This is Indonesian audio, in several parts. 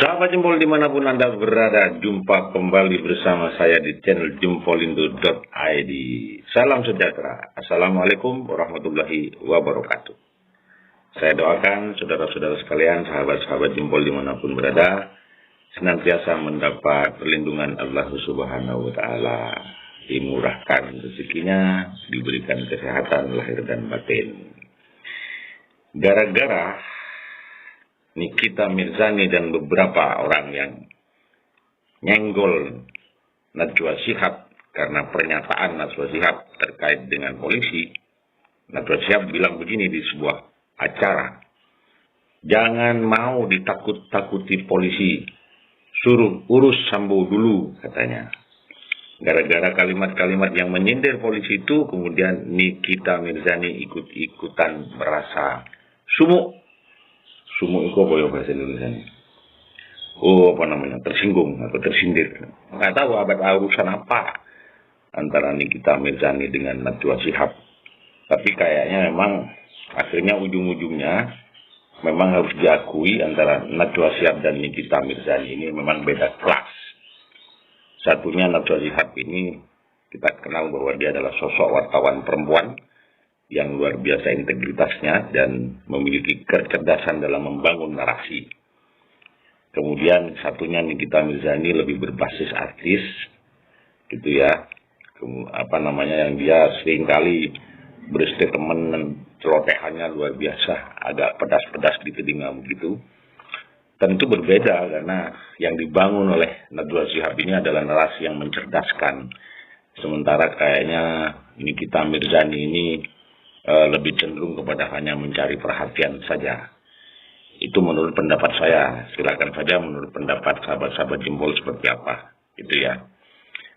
Sahabat Jempol dimanapun Anda berada, jumpa kembali bersama saya di channel jempolindo.id. Salam sejahtera. Assalamualaikum warahmatullahi wabarakatuh. Saya doakan saudara-saudara sekalian, sahabat-sahabat Jempol dimanapun berada, senantiasa mendapat perlindungan Allah Subhanahu wa Ta'ala, dimurahkan rezekinya, diberikan kesehatan lahir dan batin. Gara-gara Nikita Mirzani dan beberapa orang yang nyenggol Najwa Shihab karena pernyataan Najwa Shihab terkait dengan polisi, Najwa Shihab bilang begini di sebuah acara, jangan mau ditakut-takuti polisi, suruh urus Sambo dulu, katanya. Gara-gara kalimat-kalimat yang menyindir polisi itu, kemudian Nikita Mirzani ikut-ikutan merasa sumuk. Sumuk itu apa ya bahasa Indonesia? Tersinggung atau tersindir. Nggak tahu urusan apa antara Nikita Mirzani dengan Najwa Shihab. Tapi kayaknya memang akhirnya ujung-ujungnya memang harus diakui antara Najwa Shihab dan Nikita Mirzani ini memang beda kelas. Satunya Najwa Shihab ini kita kenal bahwa dia adalah sosok wartawan perempuan yang luar biasa integritasnya dan memiliki kecerdasan dalam membangun narasi. Kemudian satunya Nikita Mirzani lebih berbasis artis, gitu ya. Yang dia seringkali berstatement dan celotehannya luar biasa, agak pedas-pedas di telinga begitu. Tentu berbeda karena yang dibangun oleh Najwa Shihab ini adalah narasi yang mencerdaskan. Sementara kayaknya Nikita Mirzani ini lebih cenderung kepada hanya mencari perhatian saja. Itu menurut pendapat saya. Silakan saja menurut pendapat sahabat-sahabat Jempol seperti apa, gitu ya.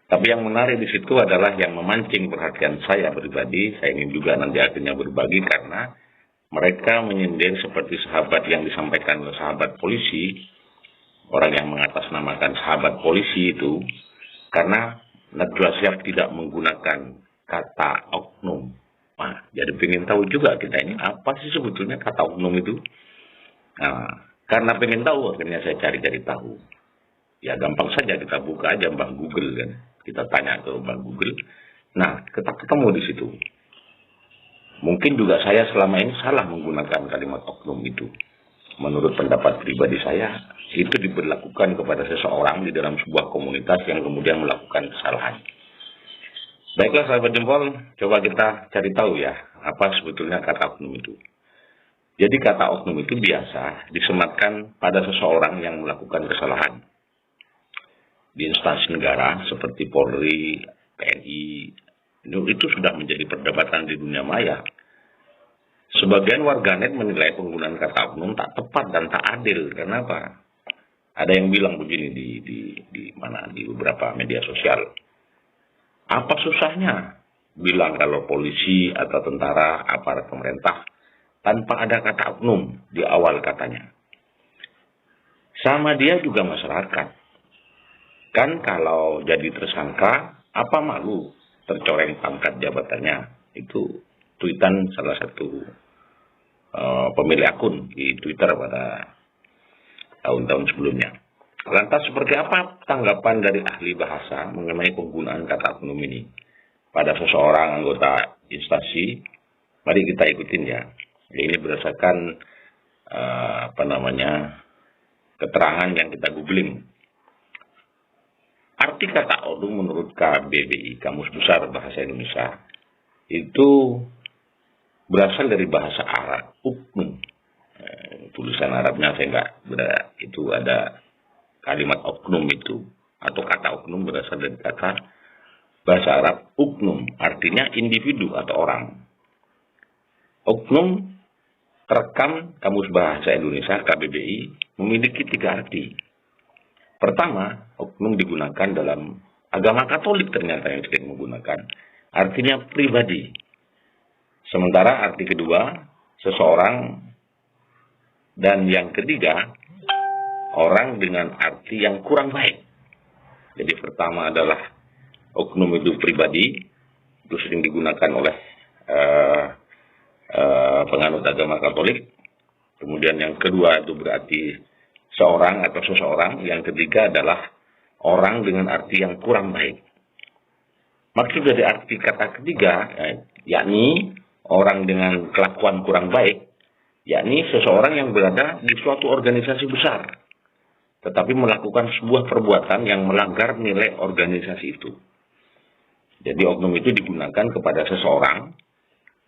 Tapi yang menarik di situ adalah yang memancing perhatian saya pribadi. Saya ingin juga nanti akhirnya berbagi karena mereka menyindir seperti sahabat yang disampaikan oleh sahabat polisi, orang yang mengatasnamakan sahabat polisi itu, karena Najwa Shihab tidak menggunakan kata oknum. Nah, jadi pengen tahu juga kita ini apa sih sebetulnya kata oknum itu. Nah, karena pengen tahu akhirnya saya cari-cari tahu. Ya gampang saja kita buka aja Bang Google kan. Kita tanya ke Bang Google. Nah, kita ketemu di situ. Mungkin juga saya selama ini salah menggunakan kalimat oknum itu. Menurut pendapat pribadi saya, itu diberlakukan kepada seseorang di dalam sebuah komunitas yang kemudian melakukan kesalahan. Baiklah sahabat Jempol, coba kita cari tahu ya, apa sebetulnya kata oknum itu. Jadi kata oknum itu biasa disematkan pada seseorang yang melakukan kesalahan. Di instansi negara seperti Polri, TNI, itu sudah menjadi perdebatan di dunia maya. Sebagian warganet menilai penggunaan kata oknum tak tepat dan tak adil. Kenapa? Ada yang bilang begini di beberapa media sosial. Apa susahnya bilang kalau polisi atau tentara, aparat pemerintah, tanpa ada kata oknum di awal katanya. Sama dia juga masyarakat. Kan kalau jadi tersangka, apa malu tercoreng pangkat jabatannya? Itu tweetan salah satu pemilik akun di Twitter pada tahun-tahun sebelumnya. Lantas seperti apa tanggapan dari ahli bahasa mengenai penggunaan kata oknum ini pada seseorang anggota instansi? Mari kita ikutin ya. Ini berdasarkan keterangan yang kita googling. Arti kata oknum menurut KBBI, Kamus Besar Bahasa Indonesia, itu berasal dari bahasa Arab, uknum. Tulisan Arabnya saya nggak berada, itu ada kalimat oknum itu, atau kata oknum berasal dari kata bahasa Arab uknum, artinya individu atau orang. Oknum terekam Kamus Bahasa Indonesia KBBI memiliki 3 arti. Pertama, oknum digunakan dalam agama Katolik ternyata yang sering menggunakan, artinya pribadi. Sementara arti kedua, seseorang, dan yang ketiga, orang dengan arti yang kurang baik. Jadi pertama adalah oknum itu pribadi, itu sering digunakan oleh penganut agama Katolik. Kemudian yang kedua itu berarti seorang atau seseorang. Yang ketiga adalah orang dengan arti yang kurang baik. Maksud dari arti kata ketiga, yakni orang dengan kelakuan kurang baik, yakni seseorang yang berada di suatu organisasi besar, tetapi melakukan sebuah perbuatan yang melanggar nilai organisasi itu. Jadi oknum itu digunakan kepada seseorang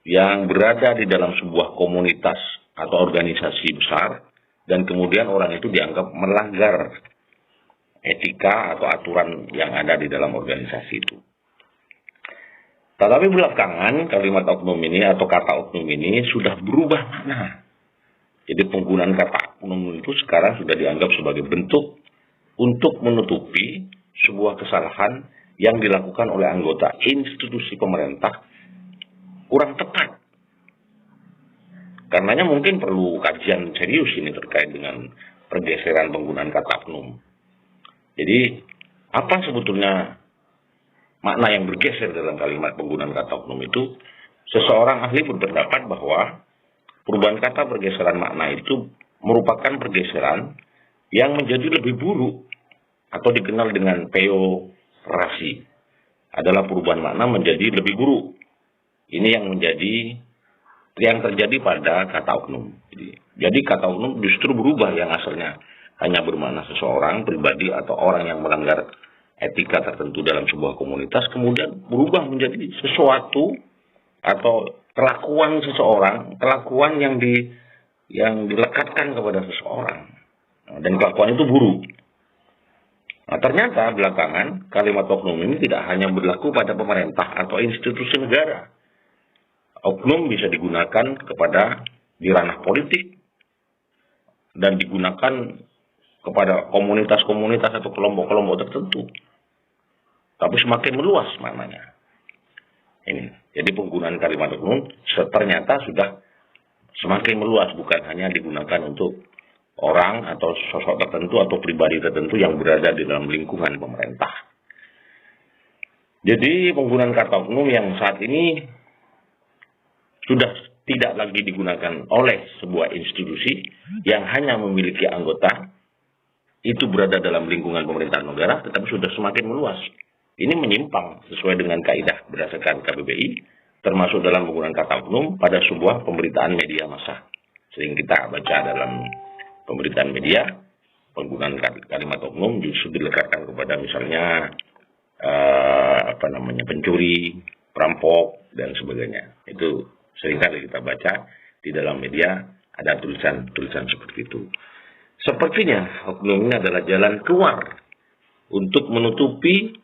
yang berada di dalam sebuah komunitas atau organisasi besar, dan kemudian orang itu dianggap melanggar etika atau aturan yang ada di dalam organisasi itu. Tetapi belakangan kalimat oknum ini atau kata oknum ini sudah berubah makna. Jadi penggunaan kata oknum itu sekarang sudah dianggap sebagai bentuk untuk menutupi sebuah kesalahan yang dilakukan oleh anggota institusi pemerintah kurang tepat. Karenanya mungkin perlu kajian serius ini terkait dengan pergeseran penggunaan kata oknum. Jadi apa sebetulnya makna yang bergeser dalam kalimat penggunaan kata oknum itu? Seseorang ahli berpendapat bahwa perubahan kata pergeseran makna itu merupakan pergeseran yang menjadi lebih buruk atau dikenal dengan peyorasi, adalah perubahan makna menjadi lebih buruk. Ini yang terjadi pada kata oknum. Jadi kata oknum justru berubah, yang asalnya hanya bermakna seseorang, pribadi, atau orang yang melanggar etika tertentu dalam sebuah komunitas, kemudian berubah menjadi sesuatu atau kelakuan seseorang, kelakuan yang dilekatkan kepada seseorang. Dan kelakuan itu buruk. Nah, ternyata belakangan kalimat oknum ini tidak hanya berlaku pada pemerintah atau institusi negara. Oknum bisa digunakan di ranah politik dan digunakan kepada komunitas-komunitas atau kelompok-kelompok tertentu. Tapi semakin meluas maknanya. Jadi penggunaan kalimat oknum ternyata sudah semakin meluas, bukan hanya digunakan untuk orang atau sosok tertentu atau pribadi tertentu yang berada di dalam lingkungan pemerintah. Jadi penggunaan kata oknum yang saat ini sudah tidak lagi digunakan oleh sebuah institusi yang hanya memiliki anggota itu berada dalam lingkungan pemerintahan negara, tetapi sudah semakin meluas. Ini menyimpang sesuai dengan kaidah berdasarkan KBBI, termasuk dalam penggunaan kata oknum pada sebuah pemberitaan media massa. Sering kita baca dalam pemberitaan media, penggunaan kalimat oknum justru dilekatkan kepada misalnya pencuri, perampok, dan sebagainya. Itu seringkali kita baca di dalam media, ada tulisan seperti itu. Sepertinya oknum ini adalah jalan keluar untuk menutupi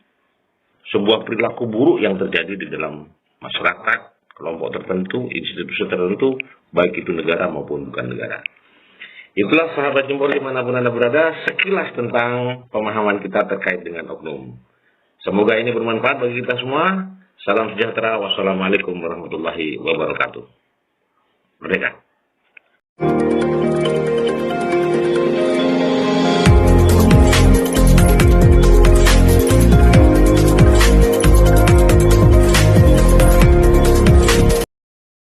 sebuah perilaku buruk yang terjadi di dalam masyarakat, kelompok tertentu, institusi tertentu, baik itu negara maupun bukan negara. Itulah sahabat Jempol dimanapun Anda berada, sekilas tentang pemahaman kita terkait dengan oknum. Semoga ini bermanfaat bagi kita semua. Salam sejahtera. Wassalamualaikum warahmatullahi wabarakatuh. Merdeka.